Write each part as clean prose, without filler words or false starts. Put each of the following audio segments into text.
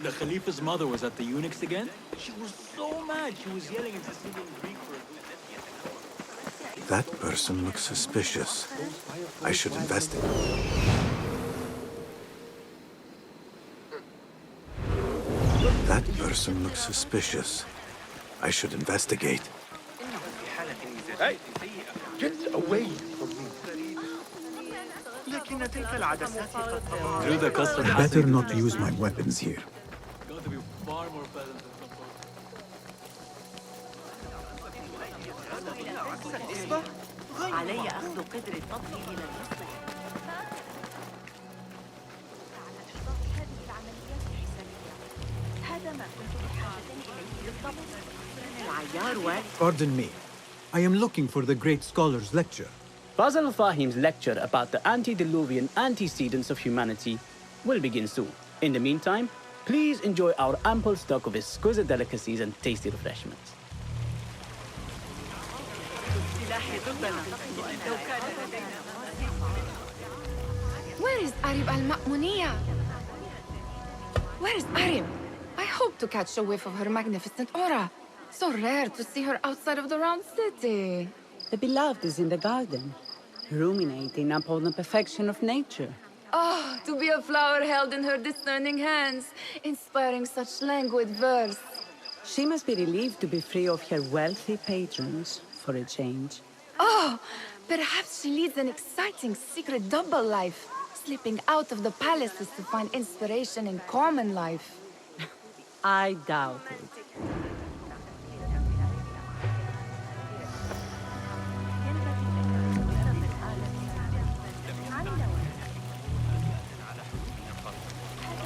The Khalifa's mother was at the eunuchs again? She was so mad, she was yelling and singing Greek for a That person looks suspicious. I should investigate. That person looks suspicious. I should investigate. Hey, get away from me. Through the custom. Better not use my weapons here. Going to be far more pleasant than علي أخذ قدر الفضل إلى المصلحة. هذا ما كنت بحاجة إليه بالضبط. Pardon me. I am looking for the great scholar's lecture. Fazl Fahim's lecture about the antediluvian antecedents of humanity will begin soon. In the meantime, please enjoy our ample stock of exquisite delicacies and tasty refreshments. Where is Arib al-Ma'muniya? Where is Arib? I hope to catch a whiff of her magnificent aura. So rare to see her outside of the round city. The beloved is in the garden, ruminating upon the perfection of nature. Oh, to be a flower held in her discerning hands, inspiring such languid verse. She must be relieved to be free of her wealthy patrons, for a change. Oh, perhaps she leads an exciting secret double life, slipping out of the palaces to find inspiration in common life. I doubt it.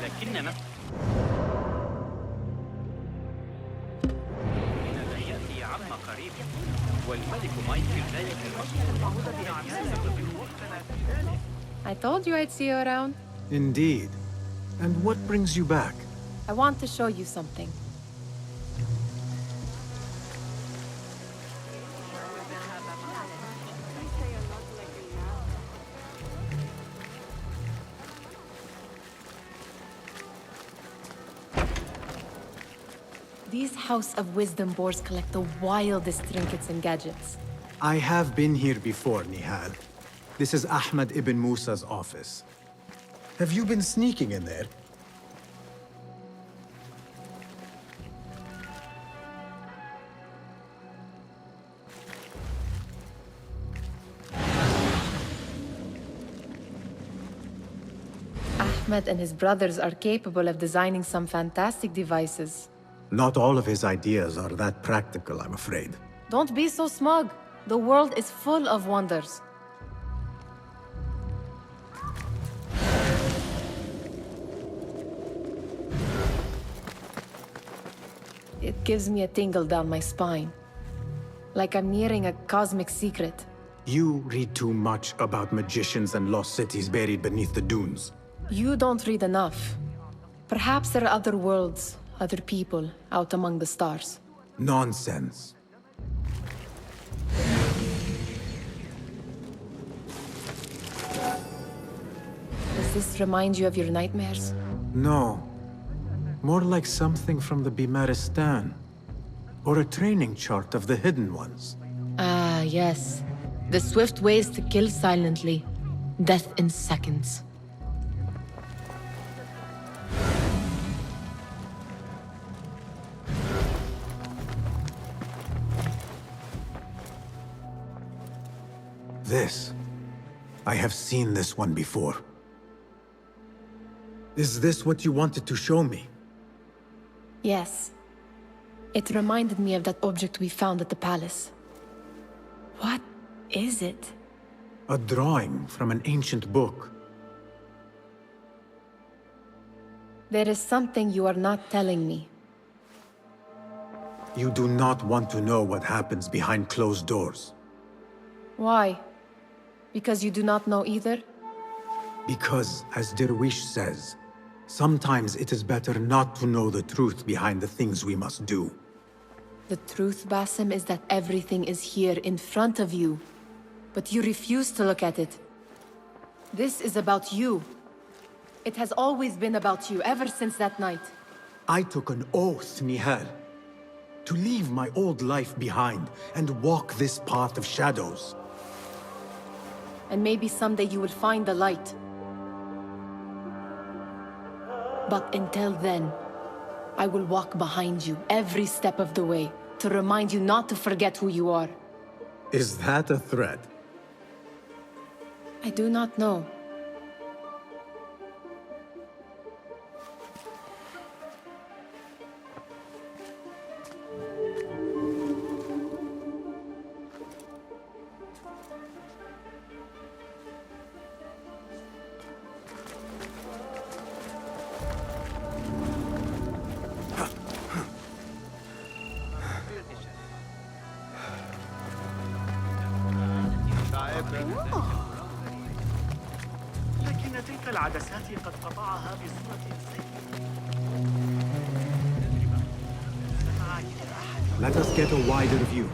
لكننا يأتي عم قريب والملك مايكل ذلك I told you I'd see you around. Indeed. And what brings you back? I want to show you something. These House of Wisdom boards collect the wildest trinkets and gadgets. I have been here before, Nihal. This is Ahmed ibn Musa's office. Have you been sneaking in there? Ahmed and his brothers are capable of designing some fantastic devices. Not all of his ideas are that practical, I'm afraid. Don't be so smug. The world is full of wonders. It gives me a tingle down my spine. Like I'm nearing a cosmic secret. You read too much about magicians and lost cities buried beneath the dunes. You don't read enough. Perhaps there are other worlds, other people, out among the stars. Nonsense. Does this remind you of your nightmares? No. More like something from the Bimaristan. Or a training chart of the Hidden Ones. Ah, yes. The swift ways to kill silently. Death in seconds. This. I have seen this one before. Is this what you wanted to show me? Yes. It reminded me of that object we found at the palace. What is it? A drawing from an ancient book. There is something you are not telling me. You do not want to know what happens behind closed doors. Why? Because you do not know either? Because, as Derwish says, sometimes it is better not to know the truth behind the things we must do. The truth, Basim, is that everything is here in front of you. But you refuse to look at it. This is about you. It has always been about you, ever since that night. I took an oath, Nihal, to leave my old life behind and walk this path of shadows. And maybe someday you will find the light. But until then, I will walk behind you every step of the way to remind you not to forget who you are. Is that a threat? I do not know. لكن تلك العدسات قد قطعها بصورة سيئة. Let us get a wider view.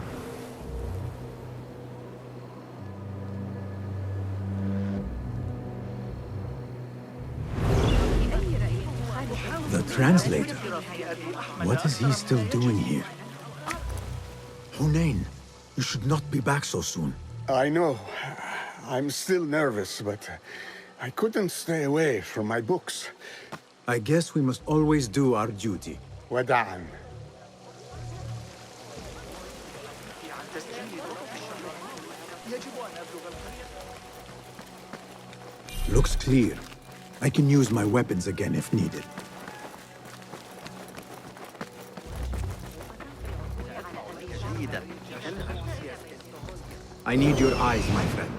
The translator. What is he still doing here? Hunain, you should not be back so soon. I know. I'm still nervous, but I couldn't stay away from my books. I guess we must always do our duty. وداعاً. Looks clear. I can use my weapons again if needed. I need your eyes, my friend.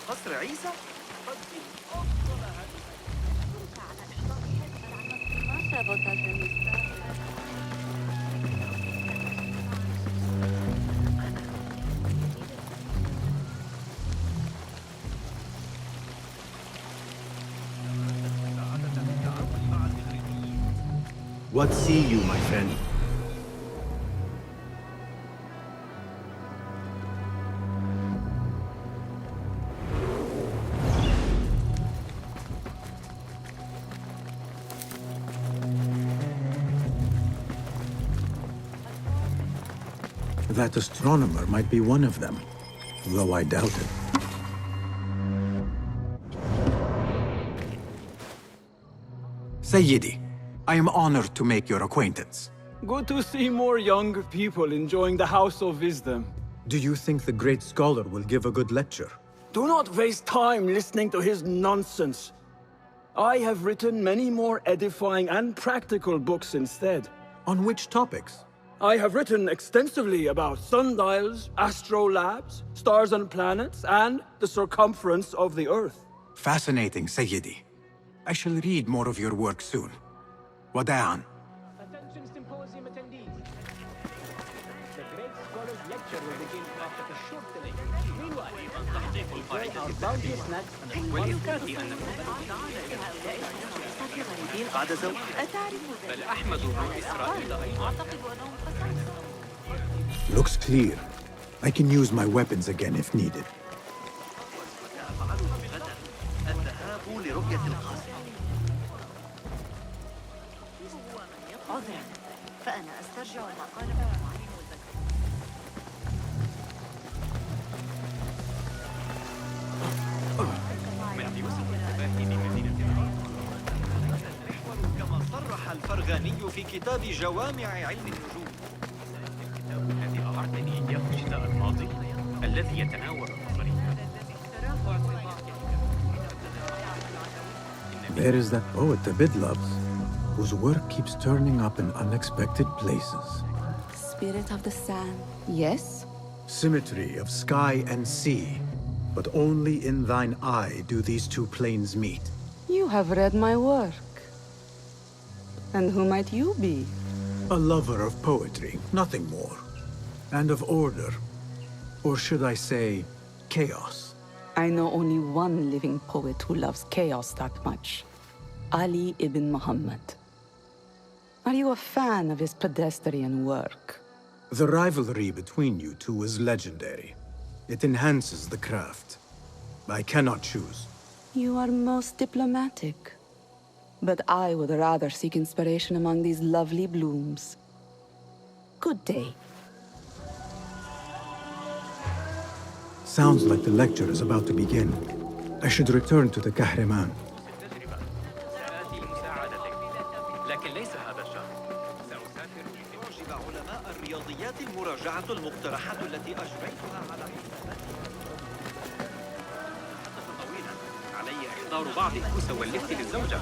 قصر عيسى؟ What see you, my friend? That astronomer might be one of them, though I doubt it. Sayyidi, I am honored to make your acquaintance. Good to see more young people enjoying the House of Wisdom. Do you think the great scholar will give a good lecture? Do not waste time listening to his nonsense. I have written many more edifying and practical books instead. On which topics? I have written extensively about sundials, astrolabes, stars and planets, and the circumference of the Earth. Fascinating, Sayyidi. I shall read more of your work soon. Wada'an. Attention symposium attendees. The great scholar's lecture will begin after a short delay. Meanwhile, enjoy our bounty snacks and وليكفي أن بعد زوج بل أحمد بن إسرائيل أيضا. Looks clear. I can use my weapons again if needed. الذهاب لرؤية القاصر. عذرا فأنا أسترجع المقال من يوسف التباهي بمدينة كما صرح الفرغاني في كتاب جوامع علم النجوم. الكتاب الذي أعرتني إياه الشتاء الماضي الذي يتناول النظريات. There is that poet David loves, whose work keeps turning up in unexpected places. Spirit of the sand. Yes? Symmetry of sky and sea, but only in thine eye do these two planes meet. You have read my work. And who might you be? A lover of poetry, nothing more. And of order. Or should I say, chaos. I know only one living poet who loves chaos that much. Ali ibn Muhammad. Are you a fan of his pedestrian work? The rivalry between you two is legendary. It enhances the craft. I cannot choose. You are most diplomatic. But I would rather seek inspiration among these lovely blooms. Good day. Sounds like the lecture is about to begin. I should return to the Kahraman. سآتي لمساعدتك، لكن ليس هذا الشهر. سأسافر لأعجب علماء الرياضيات المراجعة المقترحة التي أجريتها على حساباتي. طويلا، علي إحضار بعض الكوس واللفت للزوجة.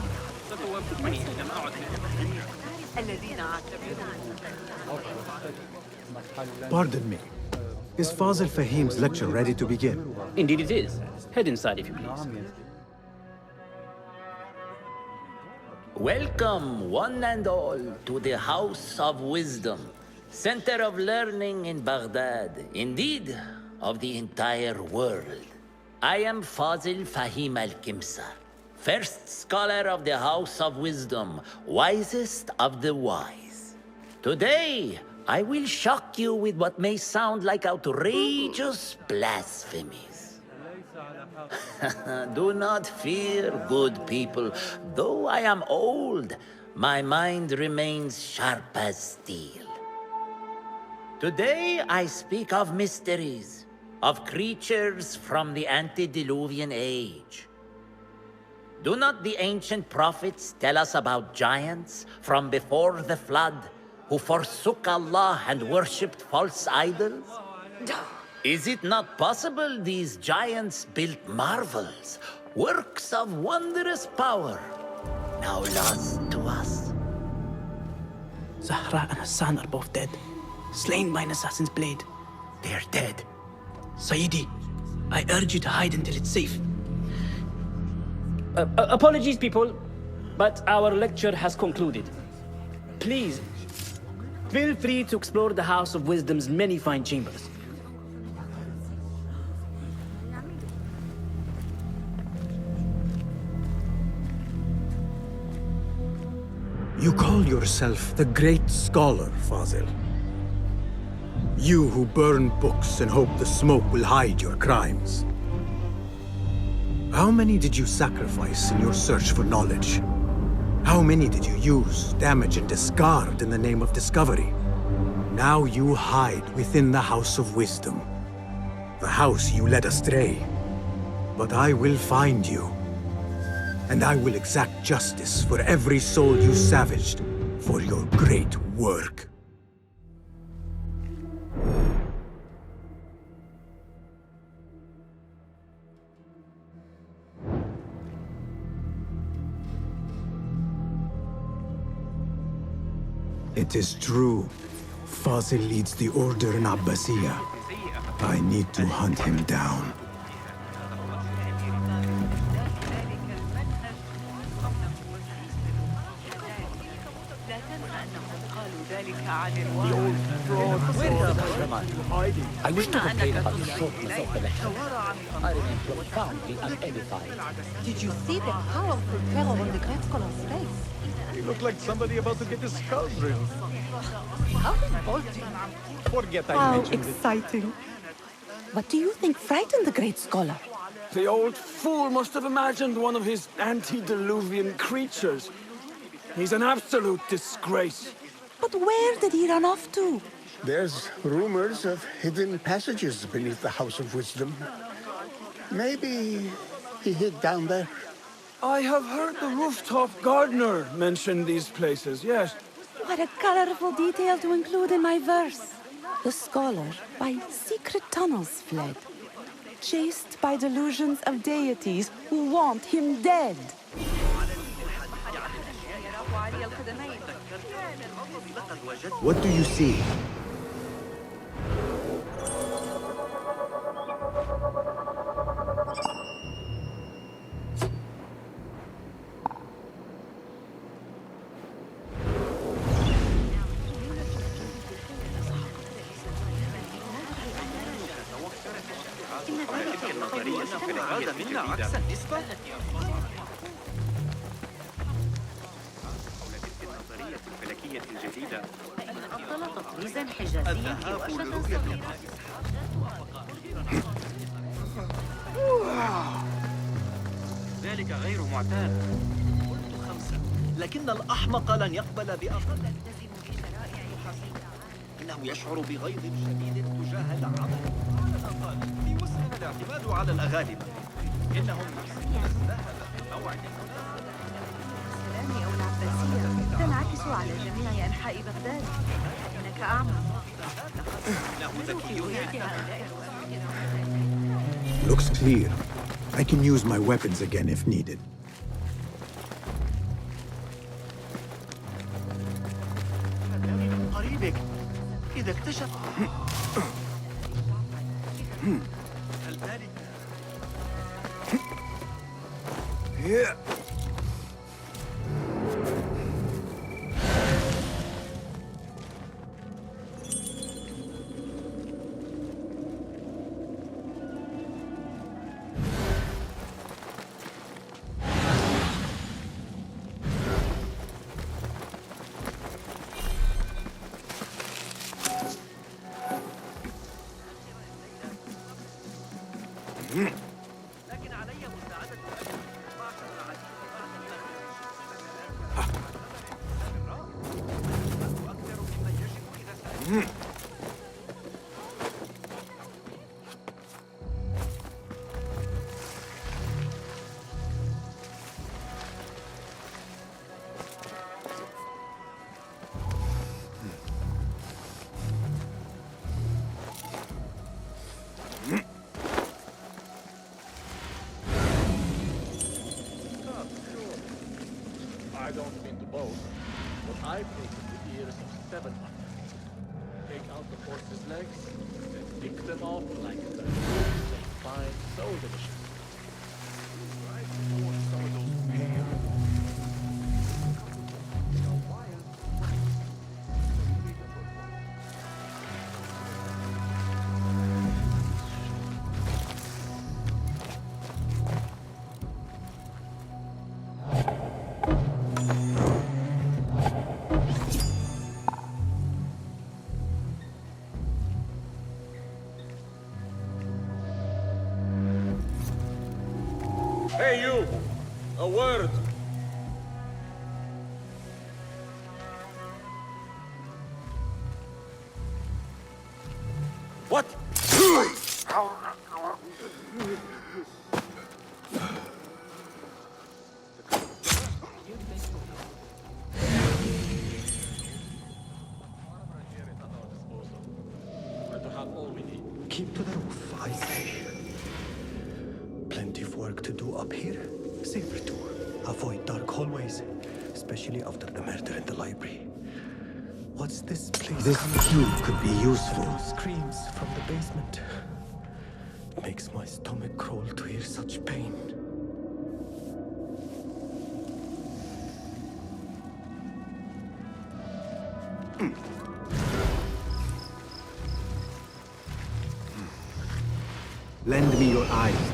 ستوافقني حينما أعد الذين أعتبرهم Pardon me. Is Fazil Fahim's lecture ready to begin? Indeed it is. Head inside if you please. Welcome, one and all, to the House of Wisdom, center of learning in Baghdad, indeed, of the entire world. I am Fazil Fahim al-Kimsa, first scholar of the House of Wisdom, wisest of the wise. Today, I will shock you with what may sound like outrageous blasphemies. Do not fear, good people. Though I am old, my mind remains sharp as steel. Today I speak of mysteries, of creatures from the antediluvian age. Do not the ancient prophets tell us about giants from before the flood who forsook Allah and worshipped false idols? Is it not possible these giants built marvels, works of wondrous power, now lost to us? Zahra and Hassan are both dead, slain by an assassin's blade. They're dead. Sayyidi, I urge you to hide until it's safe. Apologies, people, but our lecture has concluded. Please, feel free to explore the House of Wisdom's many fine chambers. You call yourself the great scholar, Fazil. You who burn books and hope the smoke will hide your crimes. How many did you sacrifice in your search for knowledge? How many did you use, damage, and discard in the name of discovery? Now you hide within the House of Wisdom. The house you led astray. But I will find you. And I will exact justice for every soul you savaged for your great work. It is true. Fazil leads the order in Abbasiyah. I need to hunt him down. I wish to complain about the shortness of the lecture. I remain profoundly unedified. Did you see the powerful terror on the great scholar's face? He looked like somebody about to get his skull drilled. How revolting. Forget I How mentioned it. exciting. What do you think frightened the great scholar? The old fool must have imagined one of his antediluvian creatures. He's an absolute disgrace. But where did he run off to? There's rumors of hidden passages beneath the House of Wisdom. Maybe he hid down there. I have heard the rooftop gardener mention these places, yes. What a colorful detail to include in my verse. The scholar by secret tunnels fled, chased by delusions of deities who want him dead. What do you see? تلك النظرية الفلكية الجديدة عكس النسبة؟ حول تلك النظرية الفلكية الجديدة أفضل تطريزا حجازيا الذهاب لرؤية ذلك غير معتاد. قلت 5 لكن الأحمق لن يقبل بأقل. إنه يشعر بغيظ شديد تجاه العمل. على الأقل في وسعنا الاعتماد على الأغالبة. إنهم يحسنون الذهب في موعد السلام أو العباسية تنعكس على جميع أنحاء بغداد. إنك أعمى. إنه ذكي. Looks clear. I can use my weapons again if needed. من قريبك إذا اكتشف هل ذلك لكن علي مساعدة أكثر مما يجب إذا سألت. I don't mean to boast, but I've taken the ears of 7 hunters. Take out the horse's legs, then pick them off like that. They find so delicious. Right before some of those pale. Hey, you! A word! What? Keep to the roof, I say. Plenty of work to do up here. Safer too. Avoid dark hallways, especially after the murder in the library. What's this place? This cube could be useful. Screams from the basement. It makes my stomach crawl to hear such pain. Lend me your eyes.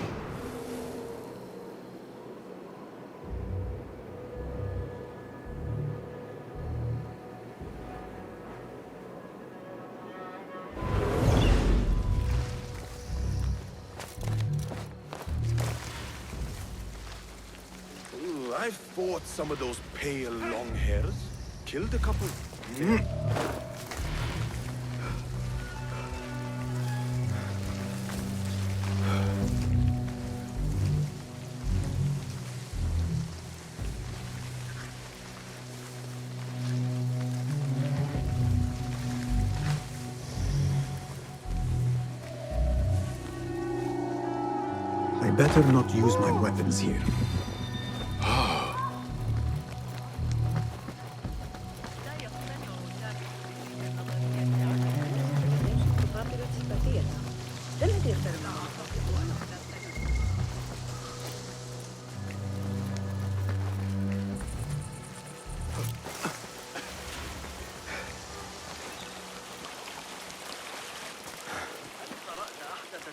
Ooh, I fought some of those pale long hairs. Killed a couple. I better not use my weapons here.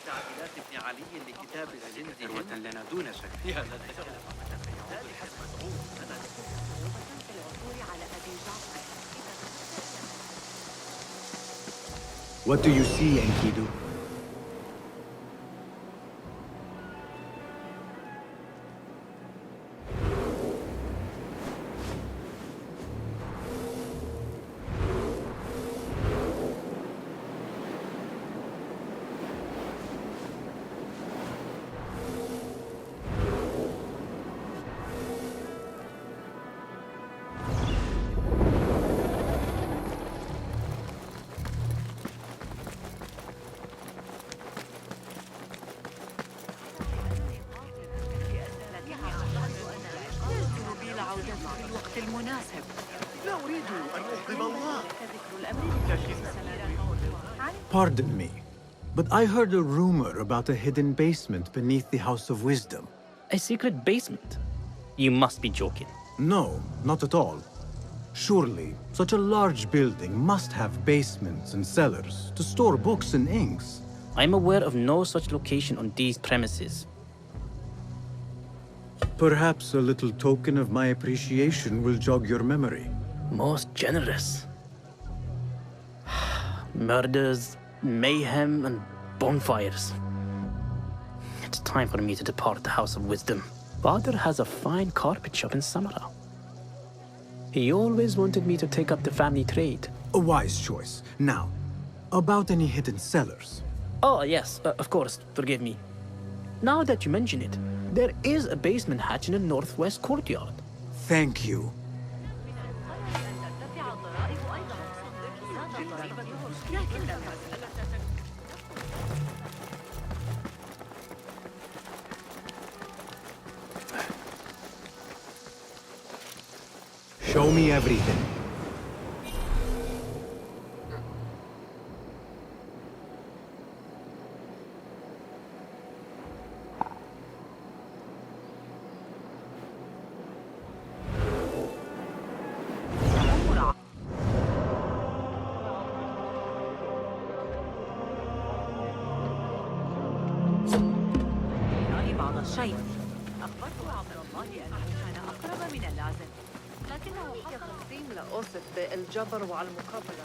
تعديلات ابن علي لكتاب الزند ثروة لنا دون شك. يا للذكر. What do you see, Enkidu? Pardon me, but I heard a rumor about a hidden basement beneath the House of Wisdom. A secret basement? You must be joking. No, not at all. Surely, such a large building must have basements and cellars to store books and inks. I'm aware of no such location on these premises. Perhaps a little token of my appreciation will jog your memory. Most generous. Murders, mayhem, and bonfires. It's time for me to depart the House of Wisdom. Father has a fine carpet shop in Samara. He always wanted me to take up the family trade. A wise choice. Now, about any hidden cellars. Oh, yes, of course, forgive me. Now that you mention it, there is a basement hatch in the northwest courtyard. Thank you. Show me everything. بعض الشيء أخبرت عبد الله أنه كان أقرب من اللازم لكنه حق تقديم لأوصف بالجبر وعلى المقابلة.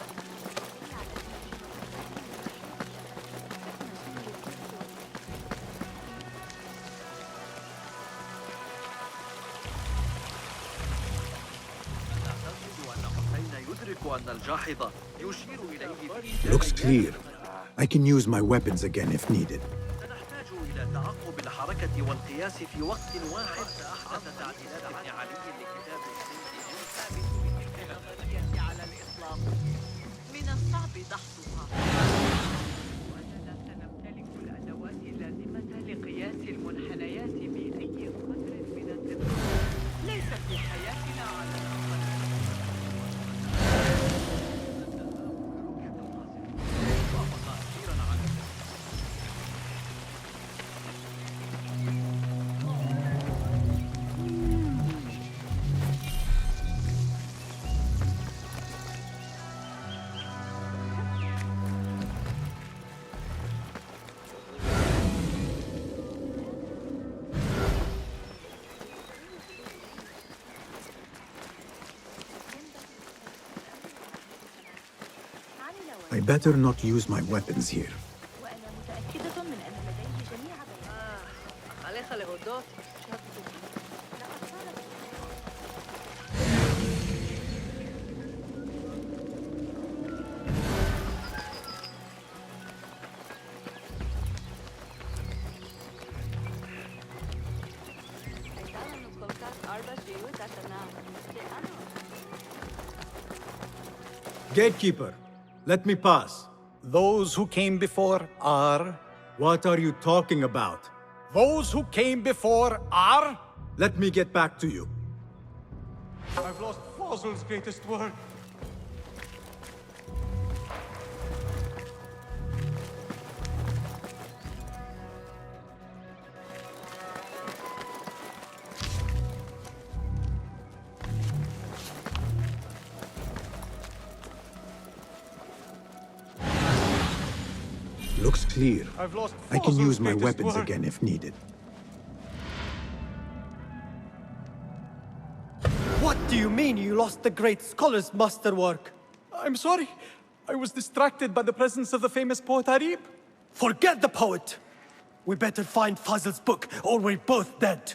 Looks clear. I can use my weapons again if needed. تعقب الحركة والقياس في وقت واحد. أحدث تعديلات ابن علي لكتاب الزند على الإطلاق. من الصعب دحضها. وأننا سنمتلك الأدوات اللازمة لقياس المنحنيات بأي قدر من الدقة. ليست في حياتنا على الأقل. I better not use my weapons here. وأنا متأكدة من أن لديه جميع عليك الهدوء. Gatekeeper, let me pass. Those who came before are... What are you talking about? Those who came before are... Let me get back to you. I've lost Fazl's greatest work. Looks Clear. I've lost I can Fazl's use my greatest weapons work. again if needed. What do you mean you lost the great scholar's masterwork? I'm sorry. I was distracted by the presence of the famous poet Arib. Forget the poet! We better find Fazl's book, or we're both dead.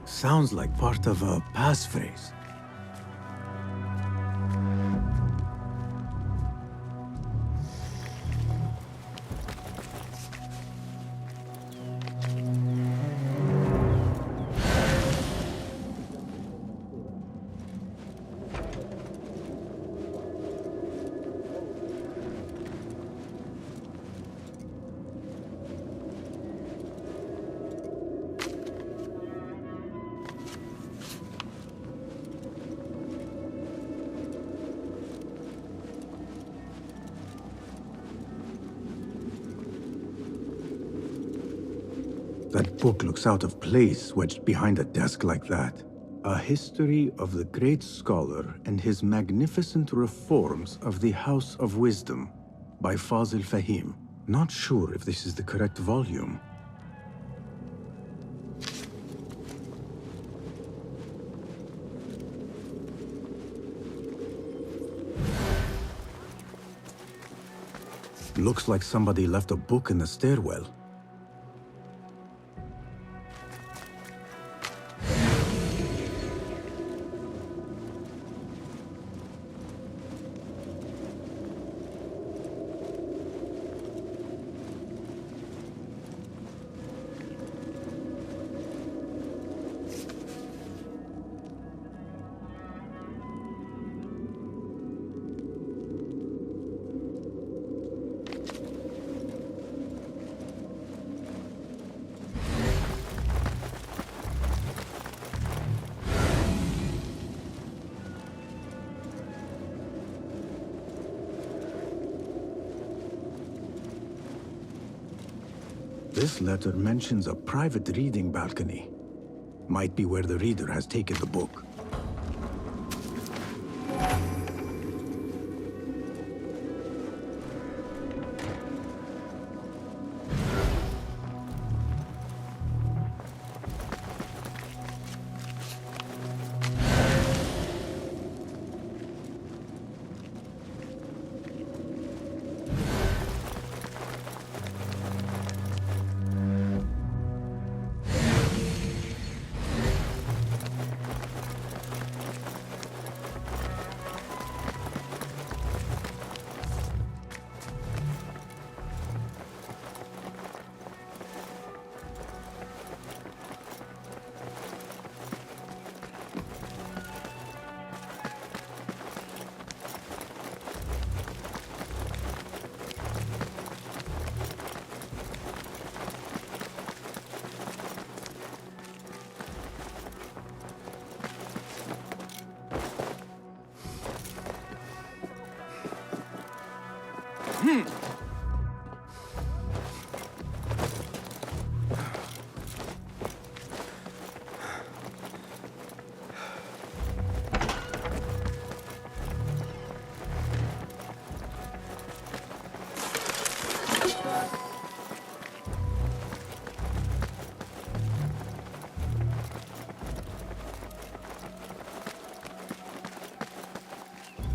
Sounds like part of a passphrase. That book looks out of place wedged behind a desk like that. A history of the great scholar and his magnificent reforms of the House of Wisdom by Fazil Fahim. Not sure if this is the correct volume. Looks like somebody left a book in the stairwell. This letter mentions a private reading balcony. Might be where the reader has taken the book.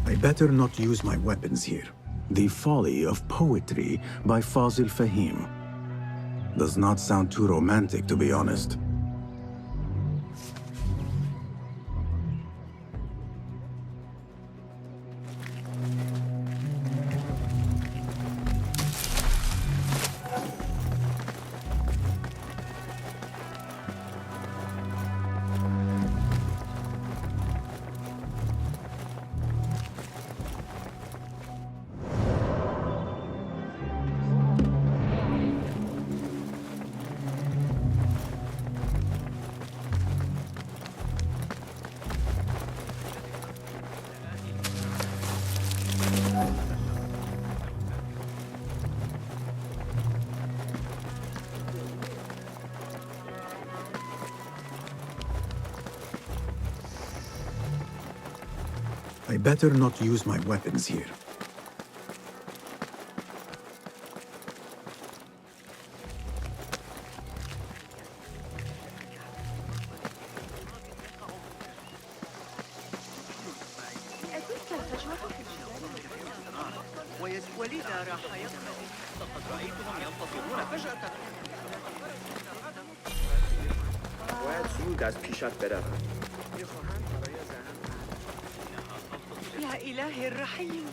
I better not use my weapons here. The Folly of Poetry by Fazil Fahim. Does not sound too romantic, to be honest. I better not use my weapons here. ولذا راح يقتل. لقد رأيتهم ينتصرون فجأة. باید زود از پیشت بروم. يا إلهي الرحيم.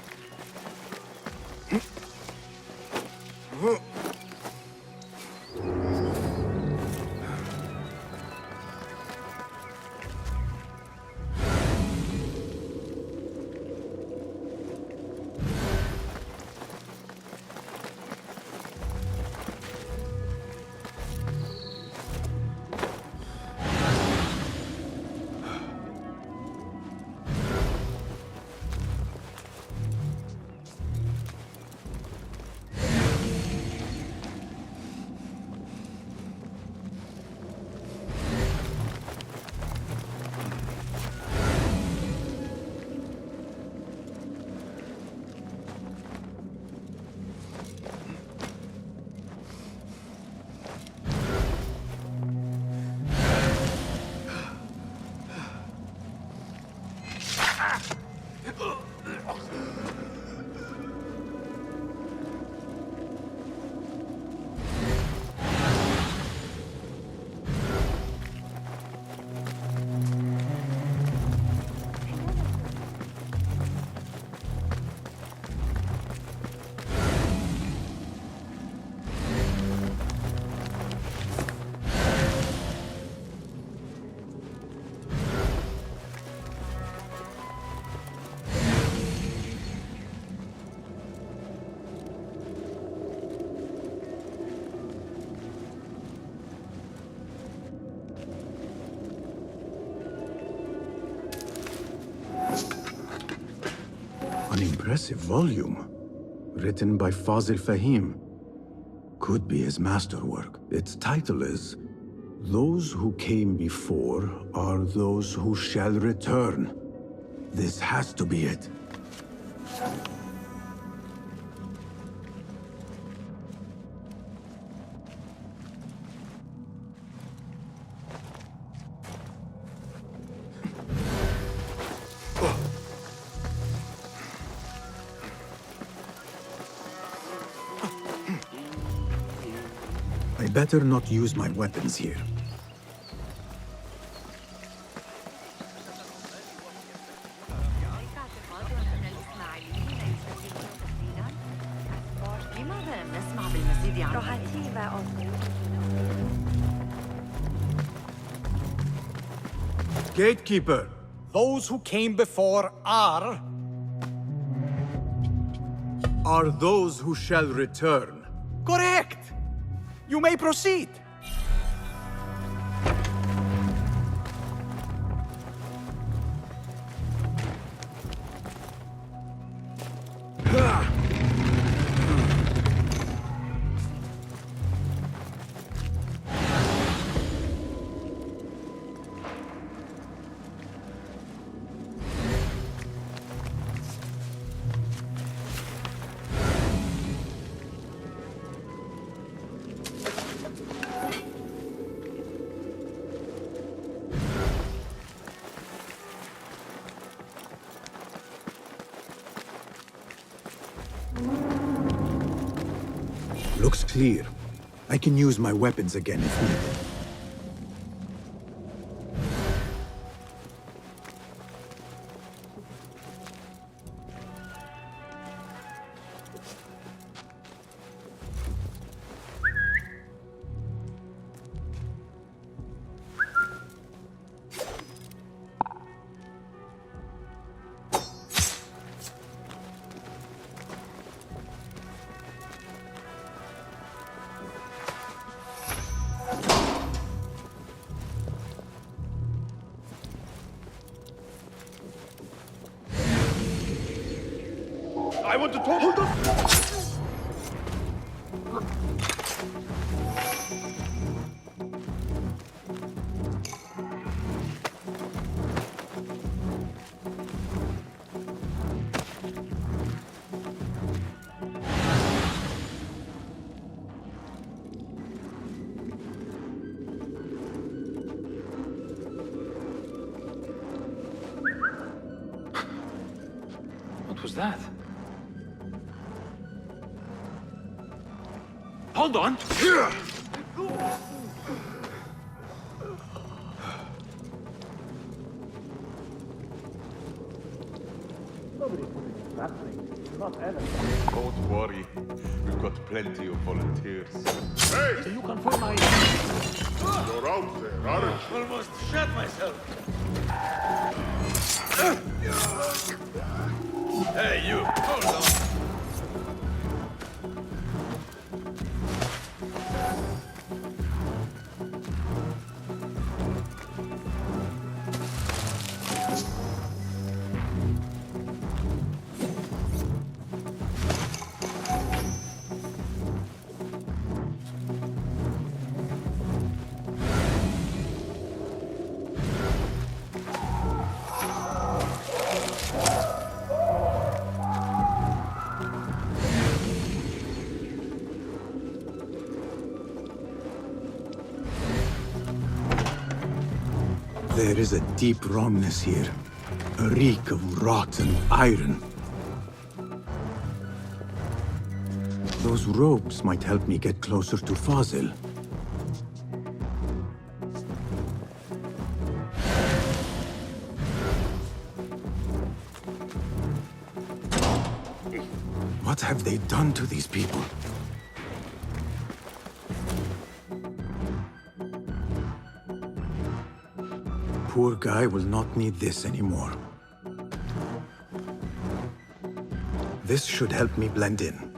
An impressive volume, written by Fazil Fahim. Could be his masterwork. Its title is, Those Who Came Before Are Those Who Shall Return. This has to be it. I better not use my weapons here. Gatekeeper! Those who came before are those who shall return. correct! You may proceed. Looks clear. I can use my weapons again if needed. I want to talk. Hold on. What was that? Hold on. Don't worry. We've got plenty of volunteers. Hey! So you confirm I... You're out there, aren't you? Almost shot myself. Hey, you! Hold on! There is a deep wrongness here. A reek of rotten iron. Those robes might help me get closer to Fazil. What have they done to these people? Poor guy will not need this anymore. This should help me blend in.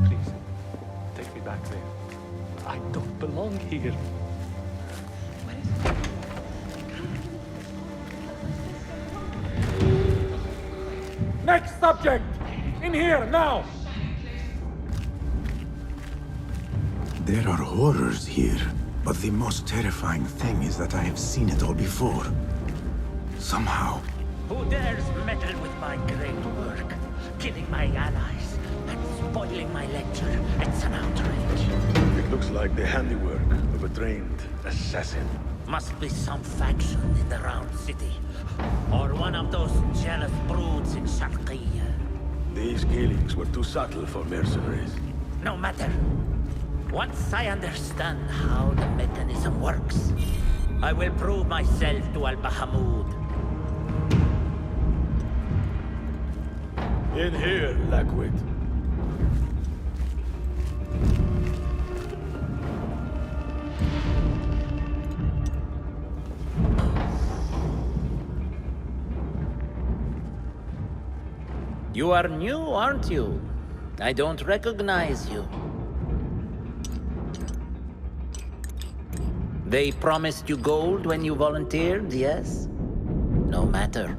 Please, take me back there. I don't belong here. Next subject! In here, now! There are horrors here, but the most terrifying thing is that I have seen it all before. Somehow. Who dares meddle with my great work? Killing my allies and spoiling my lecture. It's an outrage. It looks like the handiwork of a trained assassin. Must be some faction in the Round City. Or one of those jealous broods in Sharqiyya. These killings were too subtle for mercenaries. No matter. Once I understand how the mechanism works, I will prove myself to Al-Bahamud. In here, Lackwit. You are new, aren't you? I don't recognize you. They promised you gold when you volunteered, yes? No matter.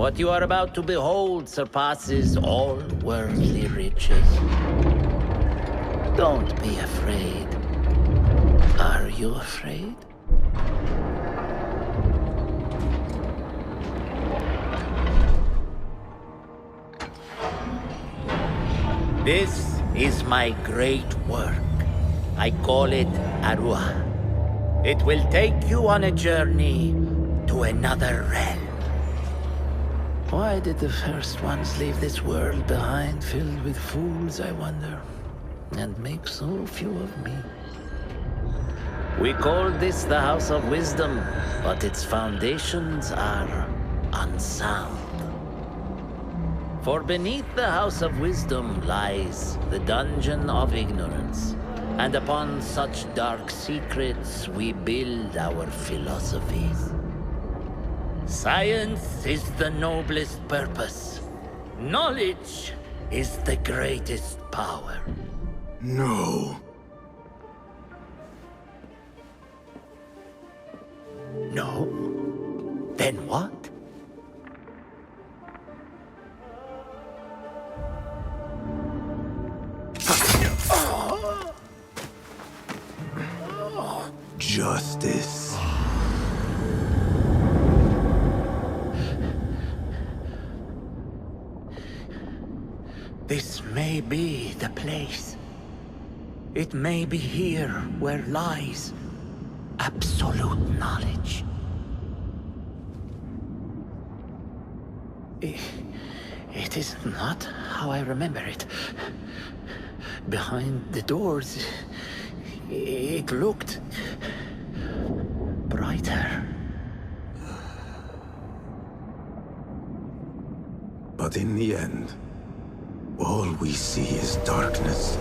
What you are about to behold surpasses all worldly riches. Don't be afraid. Are you afraid? This is my great work. I call it Arua. It will take you on a journey to another realm. Why did the first ones leave this world behind, filled with fools, I wonder, and make so few of me? We called this the House of Wisdom, but its foundations are unsound. For beneath the House of Wisdom lies the Dungeon of Ignorance, and upon such dark secrets we build our philosophies. Science is the noblest purpose. Knowledge is the greatest power. No. No? Then what? Justice. may be the place. It may be here where lies absolute knowledge. It is not how I remember it. Behind the doors, it looked brighter. But in the end, all we see is darkness.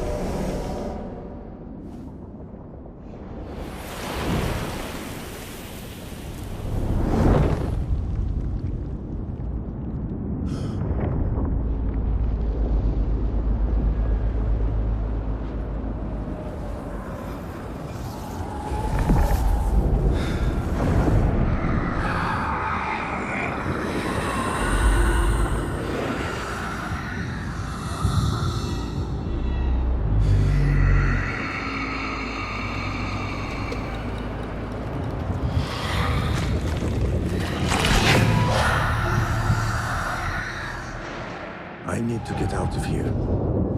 I need to get out of here.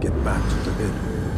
Get back to the bin.